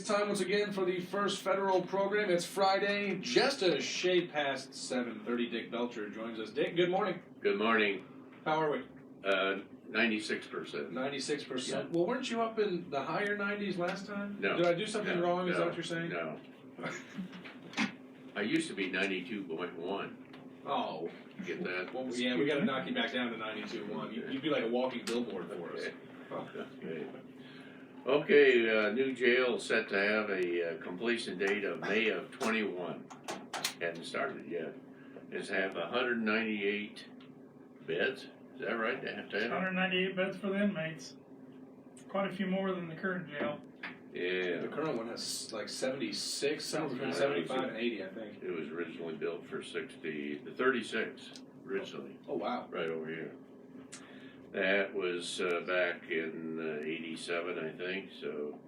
It's time once again for the first federal program. It's Friday, just a shade past 7:30. Dick Belcher joins us. Dick, good morning. Good morning. How are we? 96%. 96%. Yeah. Well, weren't you up in the higher 90s last time? No. Did I do something wrong? Is that what you're saying? No. I used to be 92.1. Oh. Get that? Well, yeah, we got to knock you back down to 92.1. You'd be like a walking billboard for us. Okay, new jail set to have a completion date of May of 21. Hadn't started yet. It's have 198 beds. Is that right? They have to have 198 beds for the inmates. Quite a few more than the current jail. Yeah. The current one has like 76, somewhere between 75 and 80, I think. It was originally built for 36 originally. Oh, wow. Right over here. That was back in 87, I think. So,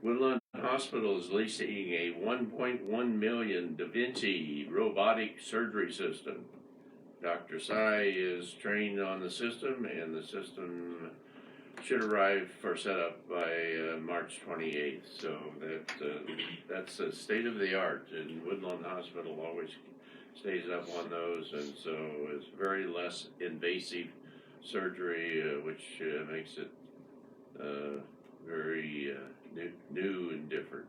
Woodlawn Hospital is leasing a 1.1 million Da Vinci robotic surgery system. Dr. Sai is trained on the system, and the system should arrive for setup by March 28th. So that's a state of the art, and Woodlawn Hospital always stays up on those, and so it's very less invasive surgery, which makes it very new and different.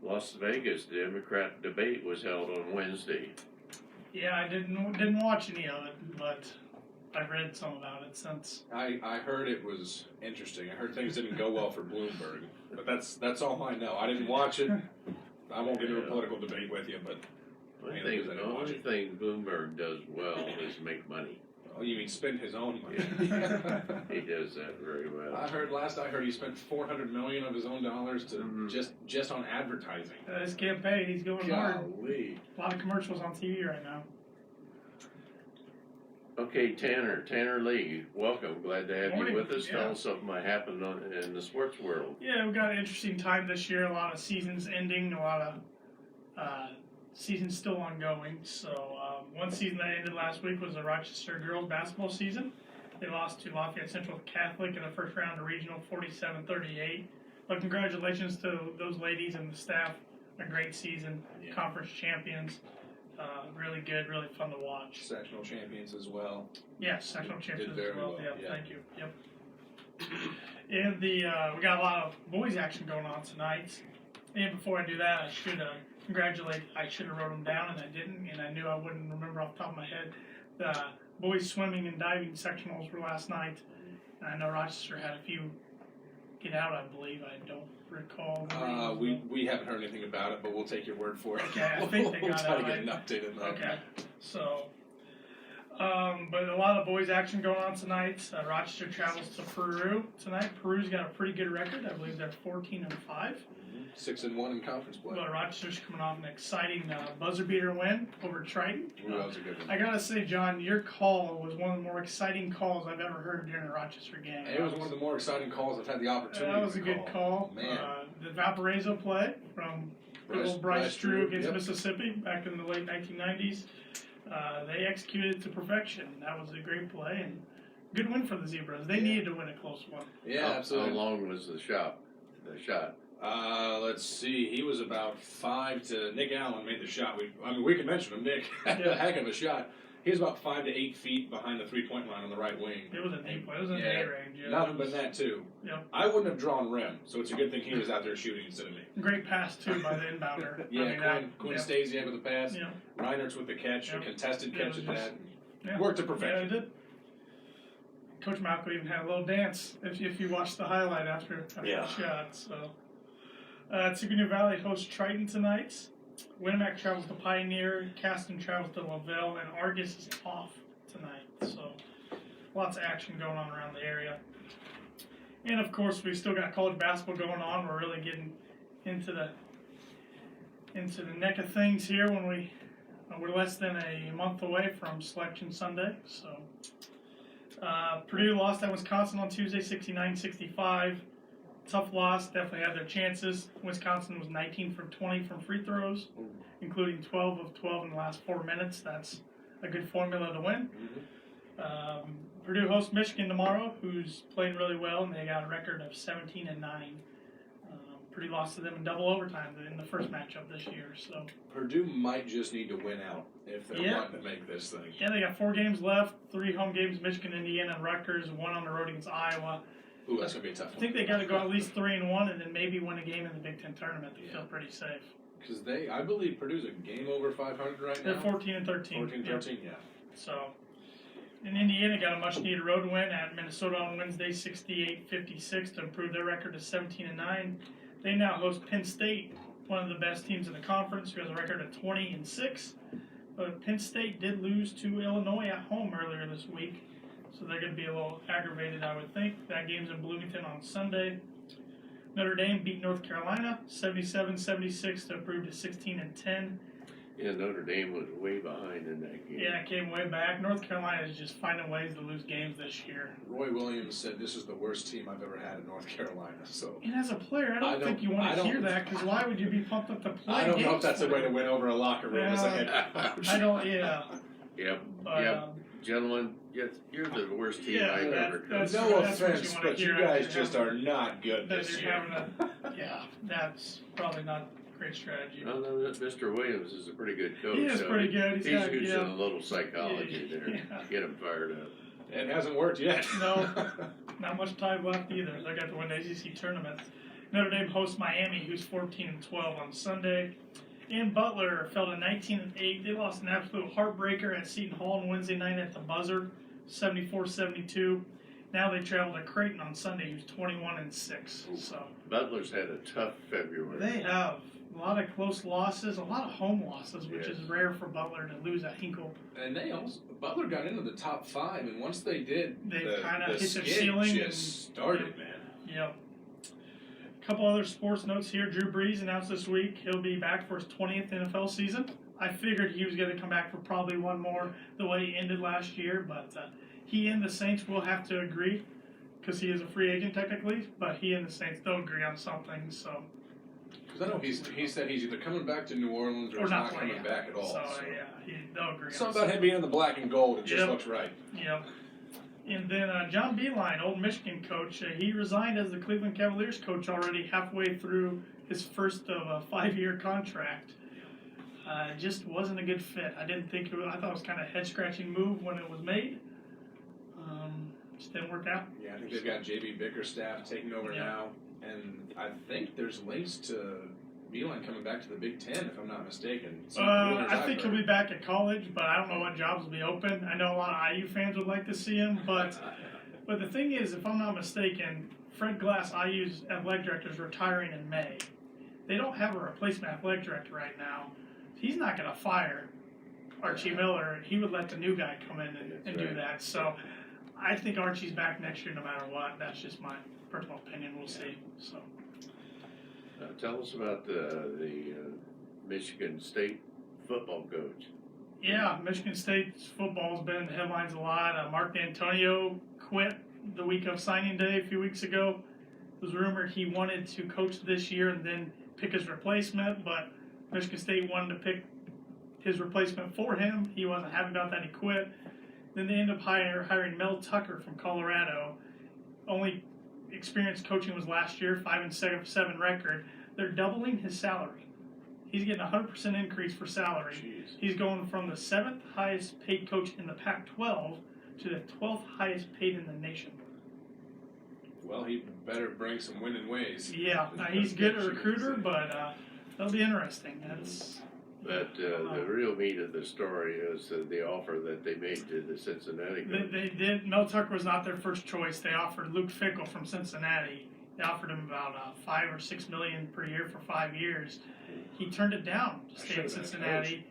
Las Vegas Democrat debate was held on Wednesday. Yeah, I didn't watch any of it, but I've read some about it since. I heard it was interesting. I heard things didn't go well for Bloomberg, but that's all I know. I didn't watch it. I won't get into a political debate with you, but The only thing Bloomberg does well is make money. Oh, you mean spend his own money? He does that very well. I heard he spent $400 million of his own dollars to just on advertising. His campaign, he's going hard. Golly. A lot of commercials on TV right now. Okay, Tanner Lee, welcome. Glad to have Morning. you with us. Yeah. Tell us something that happened in the sports world. Yeah, we've got an interesting time this year. A lot of seasons ending, a lot of seasons still ongoing. So one season that ended last week was the Rochester girls basketball season. They lost to Lafayette Central Catholic in the first round of regional 47-38. But congratulations to those ladies and the staff. A great season. Yeah. Conference champions. Really good, really fun to watch. Sectional champions as well. Yes, sectional champions very as well. well, Yeah, yeah. thank you. Yep. And we got a lot of boys action going on tonight. And before I do that, I should have wrote them down, and I didn't, and I knew I wouldn't remember off the top of my head. The boys swimming and diving sectionals were last night, and I know Rochester had a few get out, I believe. I don't recall. We haven't heard anything about it, but we'll take your word for it. Okay, I think they we'll got try out. to get an update on that. Okay, so, but a lot of boys action going on tonight. Rochester travels to Peru tonight. Peru's got a pretty good record. I believe they're 14-5. 6-1 in conference play. But Rochester's coming off an exciting buzzer beater win over Triton. Ooh, that was a good one. I gotta say, John, your call was one of the more exciting calls I've ever heard during a Rochester game. It was one of the more exciting calls I've had the opportunity That was to a good call. Man. The Valparaiso play from Bryce Drew against yep. Mississippi back in the late 1990s. They executed it to perfection. That was a great play and good win for the Zebras. They needed to win a close one. Yeah, absolutely. How long was the shot? Let's see. He was about 5 to. Nick Allen made the shot. We can mention him. Nick had a heck of a shot. He was about 5 to 8 feet behind the 3-point line on the right wing. It was a deep play. It was in the A-range. Yeah, nothing but that, too. Yep. I wouldn't have drawn rim, so it's a good thing he was out there shooting instead of me. Great pass, too, by the inbounder. Quinn Stasiak with the pass. Yeah. Reinert's with the catch. A contested catch at that. Yeah. Worked to perfection. Yeah, it did. Coach Malcolm even had a little dance if you watched the highlight after the shot. So, Tupelo Valley hosts Triton tonight. Winnemac travels to Pioneer. Caston travels to Lavelle, and Argus is off tonight. So, lots of action going on around the area. And of course, we still got college basketball going on. We're really getting into the neck of things here when we're less than a month away from Selection Sunday. So, Purdue lost at Wisconsin on Tuesday, 69-65. Tough loss, definitely had their chances. Wisconsin was 19 from 20 from free throws, including 12 of 12 in the last 4 minutes. That's a good formula to win. Purdue hosts Michigan tomorrow, who's playing really well, and they got a record of 17-9. Purdue lost to them in double overtime in the first matchup this year. So Purdue might just need to win out if they're Yeah. wanting to make this thing. yeah, they got 4 games left, 3 home games: Michigan, Indiana, and Rutgers. 1 on the road against Iowa. Ooh, that's gonna be a tough I one. think they got to go at least 3-1, and then maybe win a game in the Big Ten tournament to Yeah. feel pretty safe. Because I believe Purdue's a game over 500 right They're now. 14-13. 14-13, yeah. So, and Indiana got a much-needed road win at Minnesota on Wednesday, 68-56, to improve their record to 17-9. They now host Penn State, one of the best teams in the conference, who has a record of 20-6. But Penn State did lose to Illinois at home earlier this week, so they're going to be a little aggravated, I would think. That game's in Bloomington on Sunday. Notre Dame beat North Carolina 77-76 to improve to 16-10. Yeah, Notre Dame was way behind in that game. Yeah, it came way back. North Carolina is just finding ways to lose games this year. Roy Williams said this is the worst team I've ever had in North Carolina. So And as a player, I don't think you want I to hear don't- that, because why would you be pumped up to play I don't know if games that's a for way to them? win over a locker room as a head coach. I don't, yeah. Yep. But, Yep. Gentlemen, you're the worst team Yeah, I've that- ever coached. that's- No what you offense, wanna but you hear guys after just having- are not good that this you're year. having yeah, that's probably not a great strategy. No, Mr. Williams is a pretty good coach. He is so pretty good. He's got, using yeah. a little psychology there Yeah. to get him fired up. It hasn't worked yet. No. Not much time left either. They got to win the ACC tournament. Notre Dame hosts Miami, who's 14-12 on Sunday. And Butler fell to 19-8. They lost an absolute heartbreaker at Seton Hall on Wednesday night at the buzzer, 74-72. Now they travel to Creighton on Sunday, who's 21-6. So Butler's had a tough February. they have a lot of close losses, a lot of home losses, which Yes. is rare for Butler to lose at Hinkle. And Butler got into the top 5, and once they did, They the kinda hit their skid ceiling just started, man. Yep. A couple other sports notes here. Drew Brees announced this week he'll be back for his 20th NFL season. I figured he was going to come back for probably one more the way he ended last year, but he and the Saints will have to agree because he is a free agent technically, but he and the Saints don't agree on something, so. Because I know he said he's either coming back to New Orleans or he's not coming playing. back at all. So, So. yeah, they'll agree on Something about him being in the black and gold, it just Yep. looks right. Yep. And then John Beilein, old Michigan coach, he resigned as the Cleveland Cavaliers coach already halfway through his first of a 5-year contract. It just wasn't a good fit. I thought it was kind of a head-scratching move when it was made. Just didn't work out. Yeah, I think they've got JB Bickerstaff taking over Yeah. now, and I think there's links to Beeline coming back to the Big Ten, if I'm not mistaken. I think he'll be back at college, but I don't know what jobs will be open. I know a lot of IU fans would like to see him, but the thing is, if I'm not mistaken, Fred Glass, IU's athletic director, is retiring in May. They don't have a replacement athletic director right now. He's not going to fire Archie Miller. He would let the new guy come in and do that. So I think Archie's back next year no matter what. That's just my personal opinion. We'll see. So. Tell us about the Michigan State football coach. Yeah, Michigan State's football has been in the headlines a lot. Mark D'Antonio quit the week of signing day a few weeks ago. It was rumored he wanted to coach this year and then pick his replacement, but Michigan State wanted to pick his replacement for him. He wasn't happy about that. He quit. Then they ended up hiring Mel Tucker from Colorado. Only experience coaching was last year, 5-7 record. They're doubling his salary. He's getting a 100% increase for salary. Jeez. He's going from the 7th highest paid coach in the Pac-12 to the 12th highest paid in the nation. Well, he better bring some winning ways. Yeah, he's good at recruiter, but that'll be interesting. But the real meat of the story is the offer that they made to the Cincinnati coach. They did. Mel Tucker was not their first choice. They offered Luke Fickell from Cincinnati. They offered him about $5 or $6 million per year for 5 years. He turned it down to stay in Cincinnati,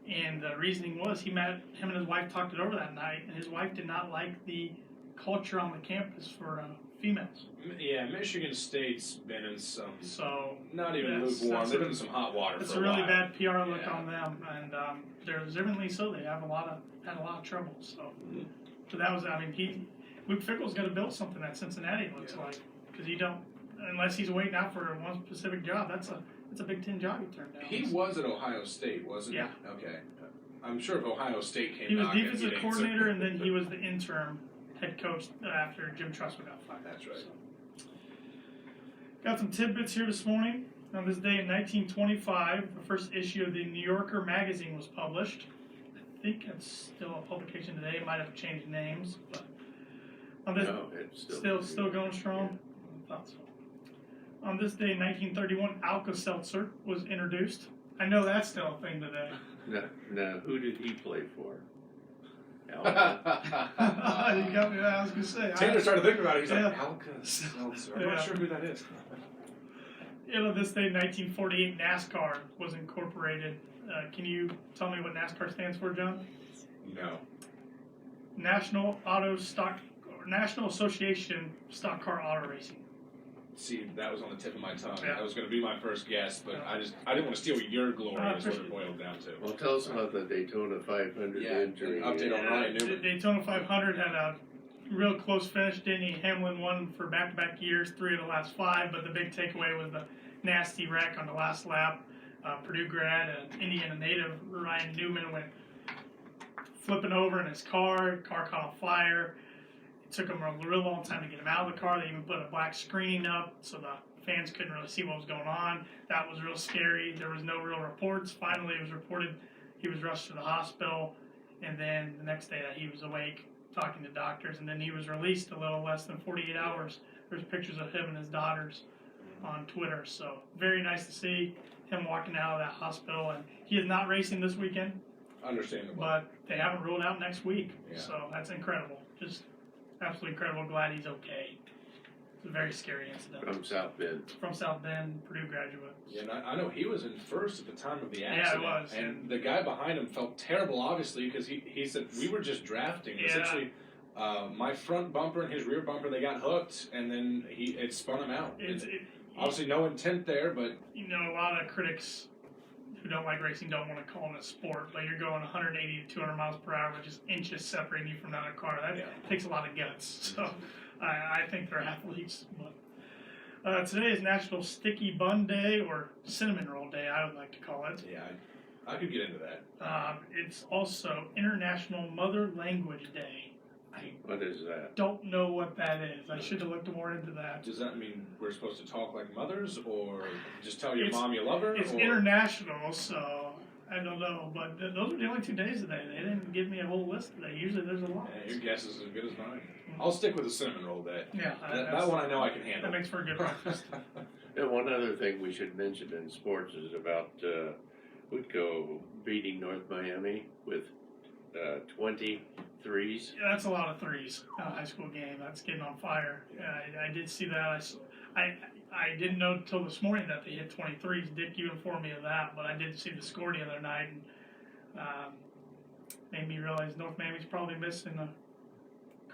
and the reasoning was him and his wife talked it over that night, and his wife did not like the culture on the campus for females. Yeah, Michigan State's been in some, So not even lukewarm, they've been in some hot water it's for a a really while. bad PR look Yeah. on them, and there's evidently so they have had a lot of trouble. So, so that was Luke Fickell's got to build something at Cincinnati. It looks like because you don't unless he's waiting out for one specific job. It's a Big Ten job he turned down. He was at Ohio State, wasn't Yeah. he? Okay. I'm sure if Ohio State came He was knocking, defensive he'd coordinator, answer. and then he was the interim head coach after Jim Trustman got fired. That's right. Got some tidbits here this morning. On this day in 1925, the first issue of the New Yorker magazine was published. I think it's still a publication today. It might have changed names, but on this, No, it's still going strong. I thought so. On this day in 1931, Alka-Seltzer was introduced. I know that's still a thing today. Now, who did he play for? You got me. I was gonna say. Taylor started thinking about it. He's Yeah. like, Alka-Seltzer. I'm Yeah. not sure who that is. This day in 1948, NASCAR was incorporated. Can you tell me what NASCAR stands for, John? No. National Association Stock Car Auto Racing. See, that was on the tip of my tongue. Yeah. That was going to be my first guess, but I didn't want to steal your glory. Is what it boiled down to. Well, tell us about the Daytona 500 injury. An update on Ryan The Newman. Daytona 500 had a real close finish. Denny Hamlin won for back-to-back years, 3 of the last 5, but the big takeaway was the nasty wreck on the last lap. Purdue grad, an Indiana native, Ryan Newman, went flipping over in his car. Car caught on fire. It took him a real long time to get him out of the car. They even put a black screen up so the fans couldn't really see what was going on. That was real scary. There was no real reports. Finally, it was reported he was rushed to the hospital, and then the next day that he was awake, talking to doctors, and then he was released a little less than 48 hours. There's pictures of him and his daughters on Twitter, so very nice to see him walking out of that hospital. And he is not racing this weekend, Understandable. but they haven't ruled out next week, Yeah. so that's incredible. Just absolutely incredible. Glad he's okay. It's a very scary incident. From South Bend. From South Bend, Purdue graduate. Yeah, and I know he was in first at the time of the Yeah, accident. it was. And the guy behind him felt terrible, obviously, because he said, we were just drafting. Yeah. Essentially, my front bumper and his rear bumper, they got hooked, and then it spun him out. Obviously, no intent there, but... You know, a lot of critics who don't like racing don't want to call it a sport, but you're going 180 to 200 miles per hour, just inches separating you from another car. That takes a lot of guts. So I think they're athletes. But today is National Sticky Bun Day, or Cinnamon Roll Day, I would like to call it. Yeah, I could get into that. It's also International Mother Language Day. What is that? Don't know what that is. I should have looked more into that. Does that mean we're supposed to talk like mothers, or just tell your mom you love her? It's or? international, so I don't know. But those are the only 2 days today. They didn't give me a whole list today. Usually there's a lot. Yeah, your guess is as good as mine. I'll stick with the cinnamon roll day. Yeah, that one I know I can handle. That makes for a good breakfast. And one other thing we should mention in sports is about Whitco beating North Miami with 20 threes. Yeah, that's a lot of threes in a high school game. That's getting on fire. I did see that. I didn't know until this morning that they hit 23s. Dick, you informed me of that, but I did see the score the other night, and made me realize North Miami's probably missing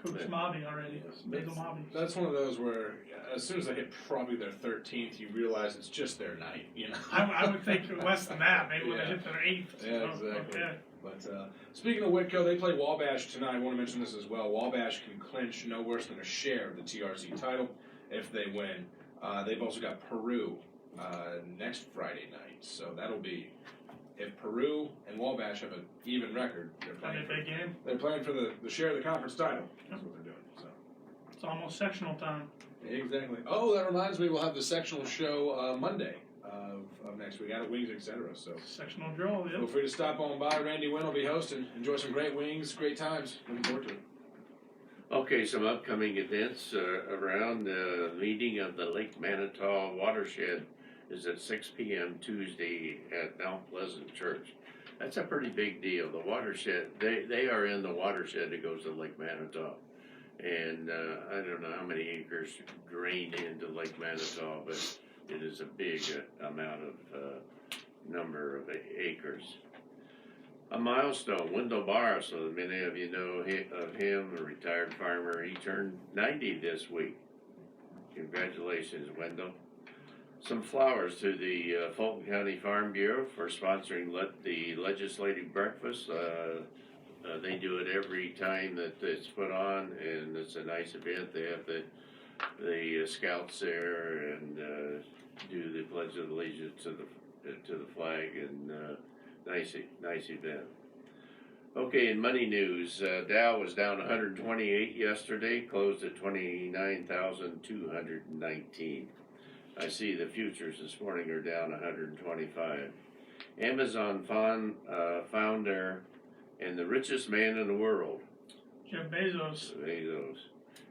Coach Mobby already. Basil Mobby. That's one of those where as soon as they hit probably their 13th, you realize it's just their night. You know, I would think less than that. Maybe when they hit their 8th. Yeah, exactly. Okay. But speaking of Whitco, they play Wabash tonight. I want to mention this as well. Wabash can clinch no worse than a share of the TRC title if they win. They've also got Peru next Friday night, so that'll be, if Peru and Wabash have an even record, That'd be a big game. they're playing for the share of the conference title. That's what they're doing. So It's almost sectional time. exactly. Oh, that reminds me, we'll have the sectional show Monday of next week out at Wings, etc. So Sectional draw, feel yep. free to stop on by. Randy Wynn will be hosting. Enjoy some great wings, great times. Looking forward to it. Okay, some upcoming events around the meeting of the Lake Manitou watershed is at 6 p.m. Tuesday at Mount Pleasant Church. That's a pretty big deal. The watershed, they are in the watershed that goes to Lake Manitou. And I don't know how many acres drain into Lake Manitou, but it is a big amount of number of acres. A milestone, Wendell Barr, so many of you know of him, a retired farmer. He turned 90 this week. Congratulations, Wendell. Some flowers to the Fulton County Farm Bureau for sponsoring the legislative breakfast. They do it every time that it's put on, and it's a nice event. They have the scouts there and do the Pledge of Allegiance to the flag, and nice event. Okay, in money news, Dow was down 128 yesterday, closed at 29,219. I see the futures this morning are down 125. Amazon founder and the richest man in the world, Jeff Bezos.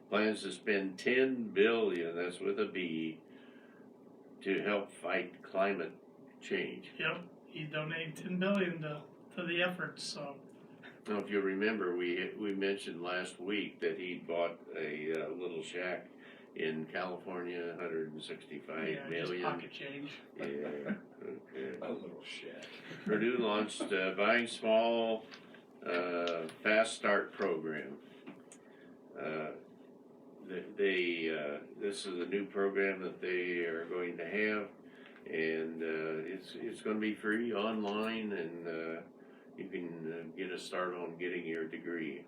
plans to spend $10 billion, that's with a B, to help fight climate change. Yep, he's donating $10 billion to the effort. So. Now, if you remember, we mentioned last week that he bought a little shack in California, 165 million. Just pocket change. Yeah, okay. A little shit. Purdue launched Buying Small Fast Start program. This is a new program that they are going to have, and it's going to be free online, and you can get a start on getting your degree.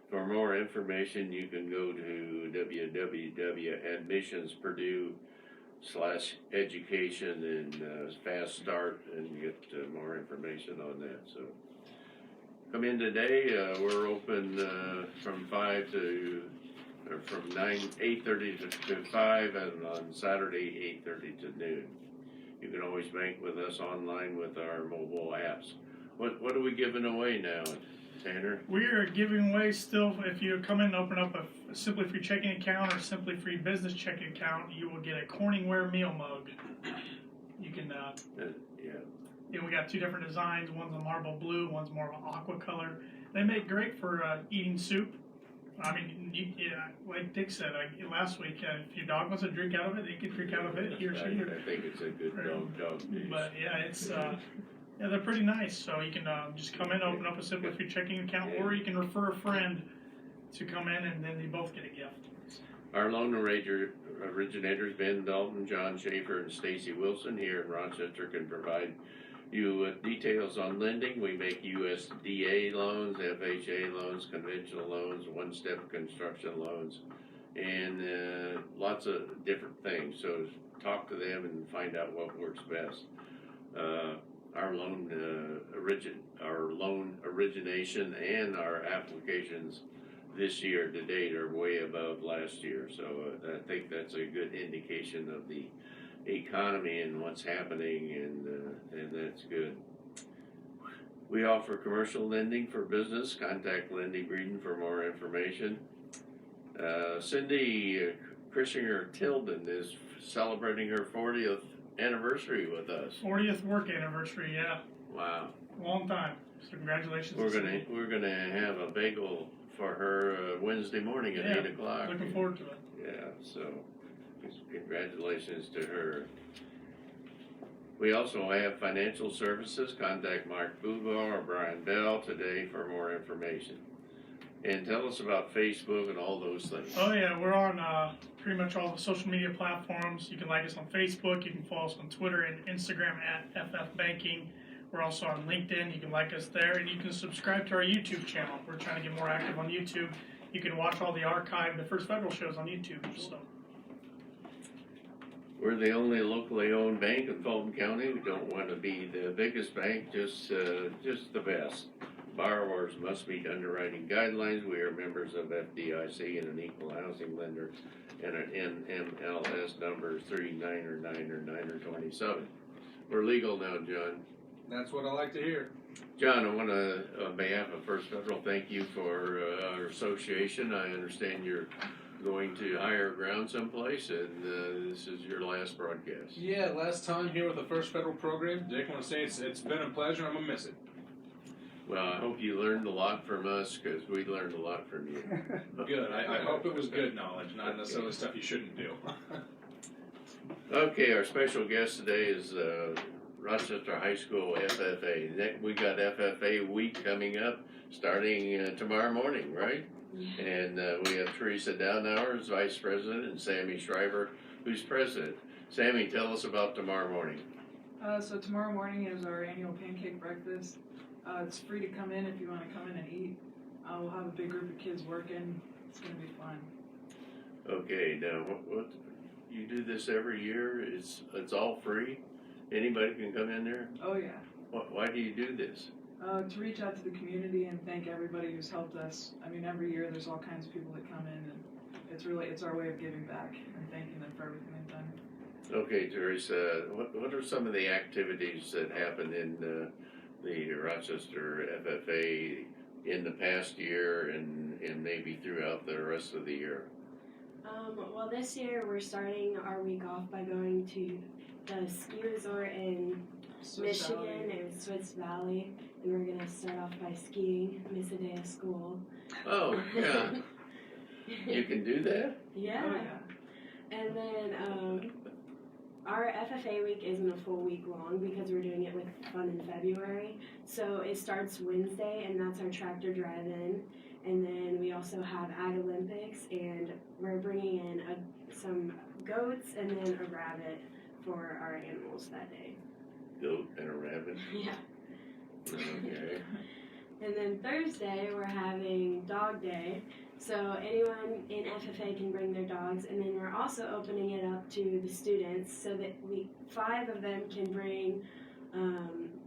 For more information, you can go to www.admissionspurdue.com/education and Fast Start and get more information on that. So come in today. We're open from 8:30 to 5, and on Saturday 8:30 to noon. You can always bank with us online with our mobile apps. What are we giving away now, Tanner? We are giving away still, if you come in and open up a Simply Free checking account or Simply Free business checking account, you will get a Corningware meal mug. You can, we got two different designs. One's a marble blue, one's more of an aqua color. They make great for eating soup. I mean, like Dick said last week, if your dog wants to drink out of it, they can drink out of it. He or she. I think it's a good dog dish. But yeah, it's they're pretty nice. So you can just come in, open up a Simply Free checking account, or you can refer a friend to come in, and then they both get a gift. Our loan originators, Ben Dalton, John Shriver, and Stacy Wilson here in Rochester, can provide you with details on lending. We make USDA loans, FHA loans, conventional loans, one-step construction loans, and lots of different things. So talk to them and find out what works best. Our loan origination and our applications this year to date are way above last year. So I think that's a good indication of the economy and what's happening, and that's good. We offer commercial lending for business. Contact Lindy Breeden for more information. Cindy Christinger Tilden is celebrating her 40th anniversary with us. 40th work anniversary, yeah. Wow. Long time. So congratulations. We're gonna have a bagel for her Wednesday morning at 8 o'clock. Looking forward to it. Yeah, so congratulations to her. We also have financial services. Contact Mark Buvar or Brian Bell today for more information. And tell us about Facebook and all those things. Oh yeah, we're on pretty much all the social media platforms. You can like us on Facebook. You can follow us on Twitter and Instagram at FF Banking. We're also on LinkedIn. You can like us there, and you can subscribe to our YouTube channel. We're trying to get more active on YouTube. You can watch all the archived, the First Federal shows on YouTube. So. We're the only locally owned bank in Fulton County. We don't want to be the biggest bank, just the best. Borrowers must meet underwriting guidelines. We are members of FDIC and an equal housing lender, and an NMLS number 3909 or 927. We're legal now, John. That's what I like to hear. John, I want to, on behalf of First Federal, thank you for our association. I understand you're going to hire ground someplace, and this is your last broadcast. Yeah, last time here with the First Federal program. Dick, I want to say it's been a pleasure. I'm going to miss it. Well, I hope you learned a lot from us, because we learned a lot from you. Good. I hope it was good knowledge, not necessarily stuff you shouldn't do. Okay, our special guest today is Rochester High School FFA. We got FFA week coming up, starting tomorrow morning, right? And we have Teresa Downhour as vice president, and Sammy Shriver, who's president. Sammy, tell us about tomorrow morning. So tomorrow morning is our annual pancake breakfast. It's free to come in if you want to come in and eat. We'll have a big group of kids working. It's going to be fun. Okay, now what you do this every year? It's all free. Anybody can come in there. Oh yeah. Why do you do this? To reach out to the community and thank everybody who's helped us. I mean, every year there's all kinds of people that come in, and it's our way of giving back and thanking them for everything they've done. Okay, Teresa, what are some of the activities that happened in the Rochester FFA in the past year and maybe throughout the rest of the year? Well, this year we're starting our week off by going to the ski resort in Swiss Michigan Valley. and Swiss Valley, and we're gonna start off by skiing, miss a day of school. Oh, yeah. You can do that? Yeah. Oh, yeah. And then our FFA week isn't a full week long because we're doing it with Fun in February. So it starts Wednesday, and that's our tractor drive-in. And then we also have Ag Olympics, and we're bringing in some goats and then a rabbit for our animals that day. Goat and a rabbit? Yeah. Okay. And then Thursday, we're having Dog Day. So anyone in FFA can bring their dogs, and then we're also opening it up to the students so that 5 of them can bring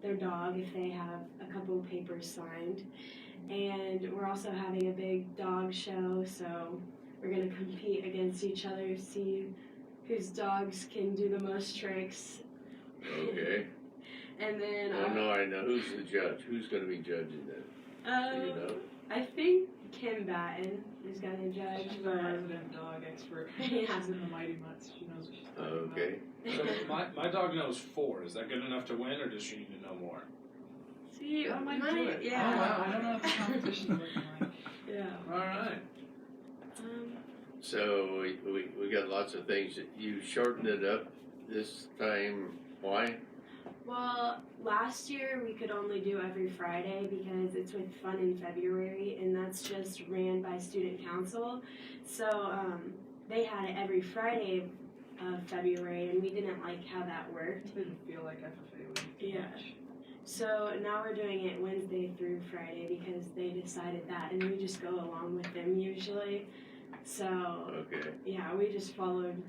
their dog if they have a couple of papers signed. And we're also having a big dog show, so we're going to compete against each other, see whose dogs can do the most tricks. Okay. And then Oh, no, I know. Who's the judge? Who's going to be judging that? Do you know? I think Kim Batten is going to judge. She's our resident dog expert. Yeah. She's in the Mighty Mutts. She knows what she's talking Okay. So my dog knows 4. Is that good enough to win, or does she need to know more? See, about. I might do it. Yeah. Oh, wow. I don't know what the competition's looking like. Yeah. All right. So we got lots of things. You shortened it up this time. Why? Well, last year we could only do every Friday because it's with Fun in February, and that's just ran by student council. So they had it every Friday of February, and we didn't like how that worked. It didn't feel like FFA would be too Yeah. much. So now we're doing it Wednesday through Friday because they decided that, and we just go along with them usually. So Okay. yeah, we just followed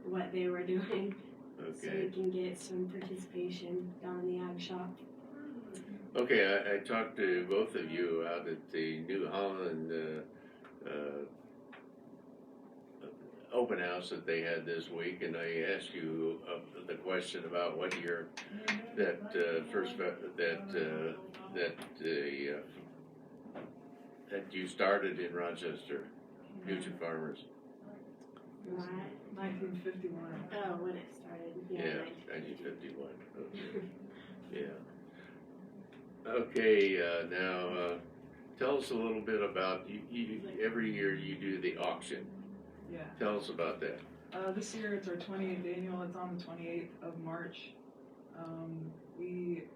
what they were doing. So Okay. we can get some participation down in the ag shop. Okay, I talked to both of you out at the New Holland open house that they had this week, and I asked you the question about what year that that you started in Rochester, Future Farmers. What? 1951. Oh, when it started. Yeah, 1951. Okay. Yeah. Okay, now tell us a little bit about you. Every year you do the auction. Yeah. Tell us about that. This year it's our 28th annual. It's on the 28th of March.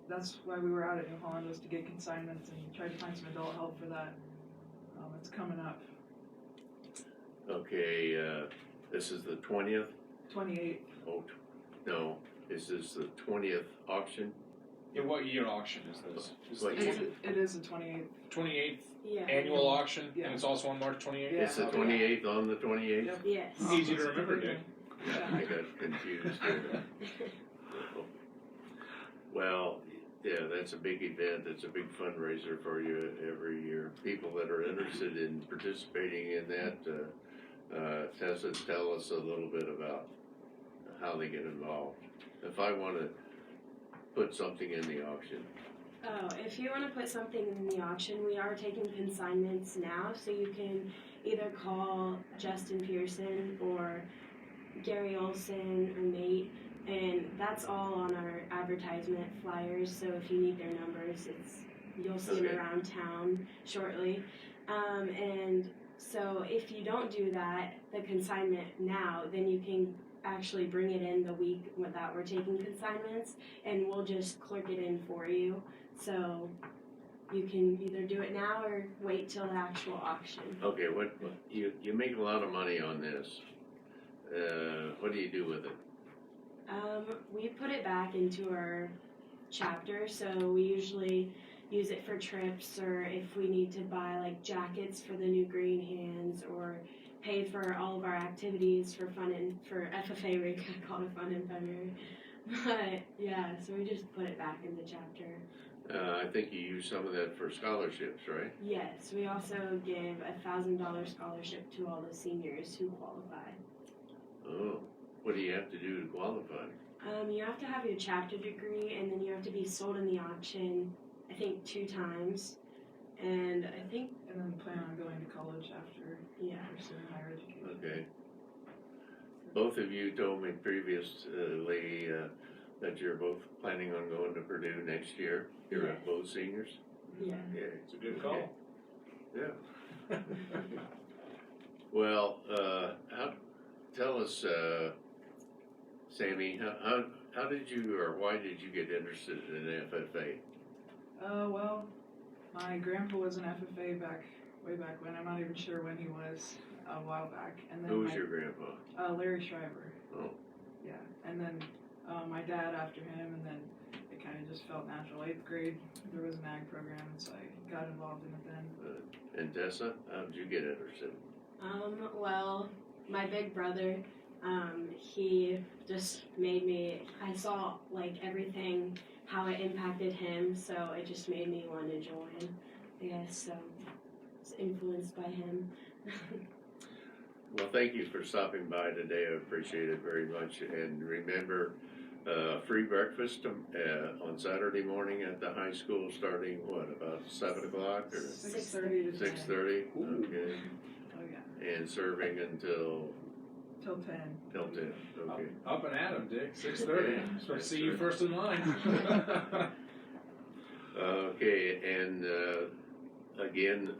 That's why we were out at New Holland, was to get consignments and try to find some adult help for that. It's coming up. Okay, this is the 20th. 28th. Oh, no, this is the 20th auction. Yeah, what year auction is this? Is What it year? It is the 28th. 28th Yeah. annual auction, Yeah. and it's also on March 28th? Yeah. It's the 28th on the 28th. Yep. Yes. Easy to remember, Dick. Yeah, I got confused. Well, yeah, that's a big event. It's a big fundraiser for you every year. People that are interested in participating in that, Tessa, tell us a little bit about how they get involved. If I want to put something in the auction. Oh, if you want to put something in the auction, we are taking consignments now, so you can either call Justin Pearson or Gary Olson or Nate, and that's all on our advertisement flyers. So if you need their numbers, you'll see them Okay. around town shortly. And so if you don't do that, the consignment now, then you can actually bring it in the week that we're taking consignments, and we'll just clerk it in for you. So you can either do it now or wait till the actual auction. Okay, what you make a lot of money on this. What do you do with it? We put it back into our chapter, so we usually use it for trips, or if we need to buy like jackets for the new green hands, or pay for all of our activities for FFA week. I call it Fun in February. But yeah, so we just put it back in the chapter. I think you use some of that for scholarships, right? Yes, we also give $1,000 scholarship to all the seniors who qualify. Oh, What do you have to do to qualify? You have to have your chapter degree, and then you have to be sold in the auction, I think 2 times. And I think, And then plan on going to college after yeah. pursuing higher education. Okay. Both of you told me previously that you're both planning on going to Purdue next year. You're Yeah. both seniors? Yeah. Yeah. It's a good call. Yeah. Well, tell us, Sammy, how did you, or why did you get interested in FFA? Well, my grandpa was an FFA way back when. I'm not even sure when he was, a while back. And then Who was your grandpa? Larry Shriver. Oh. Yeah, and then my dad after him, and then it kind of just felt natural. 8th grade, there was an ag program, and so I got involved in it then. And Tessa, how did you get interested? Well, my big brother, he just made me, I saw like everything, how it impacted him, so it just made me want to join, I guess, so it's influenced by him. Well, thank you for stopping by today. I appreciate it very much. And remember, free breakfast on Saturday morning at the high school, starting what, about 7 o'clock or 6:30 to 10. 6:30? Okay. Oh yeah, And serving until till 10. 10. Okay. Up and at 'em, Dick. 6:30. Yeah, Just want to see 6:30. you first in line. Okay, and again,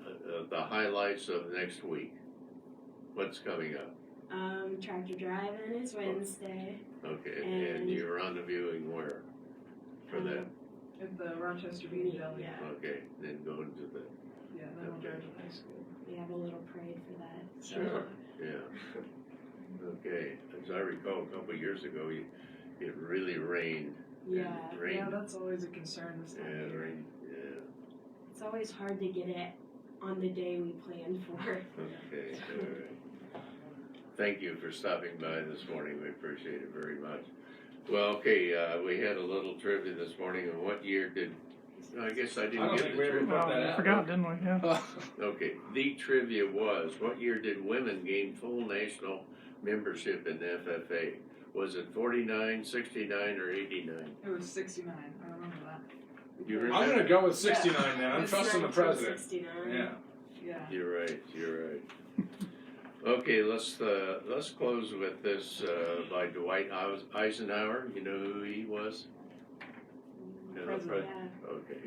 the highlights of next week. What's coming up? Tractor driving is Wednesday. Okay, And- and you're rendezvousing where for that? At the Rochester Bean Deli. Yeah. Okay, then going to the, Yeah, then we'll drive to high school. We have a little parade for that. So. Sure. yeah. Okay, as I recall, a couple of years ago, it really rained. Yeah. It rained. Yeah, that's always a concern this time Yeah, of it year. rained, yeah. It's always hard to get it on the day we planned for. Okay, all right. Thank you for stopping by this morning. We appreciate it very much. Well, okay, we had a little trivia this morning. And what year did? I guess I I didn't don't get think the we ever trivia. put that Well, we out. forgot, didn't we? Yeah. Okay, the trivia was: what year did women gain full national membership in FFA? Was it 49, 69, or 89? It was 69. I remember that. You I'm remember? gonna go with 69 now. I'm It's trusting the president. 1969. Yeah. Yeah. You're right. You're right. Okay, let's close with this by Dwight Eisenhower. You know who he was? You know, President. Yeah. Okay.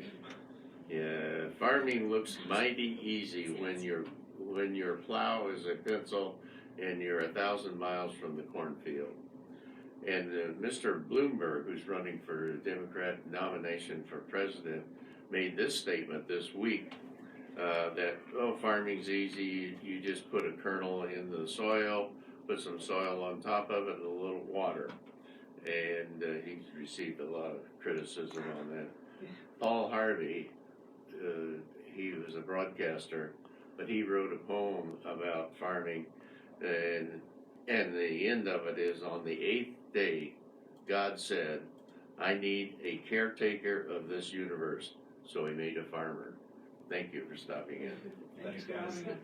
Yeah, farming looks mighty easy when your plow is a pencil and you're 1,000 miles from the cornfield. And Mr. Bloomberg, who's running for a Democrat nomination for president, made this statement this week that farming's easy. You just put a kernel in the soil, put some soil on top of it, and a little water. And he's received a lot of criticism on that. Paul Harvey, he was a broadcaster, but he wrote a poem about farming, and the end of it is, on the 8th day, God said, I need a caretaker of this universe. So he made a farmer. Thank you for stopping in. Thank Thanks, you for guys. having us.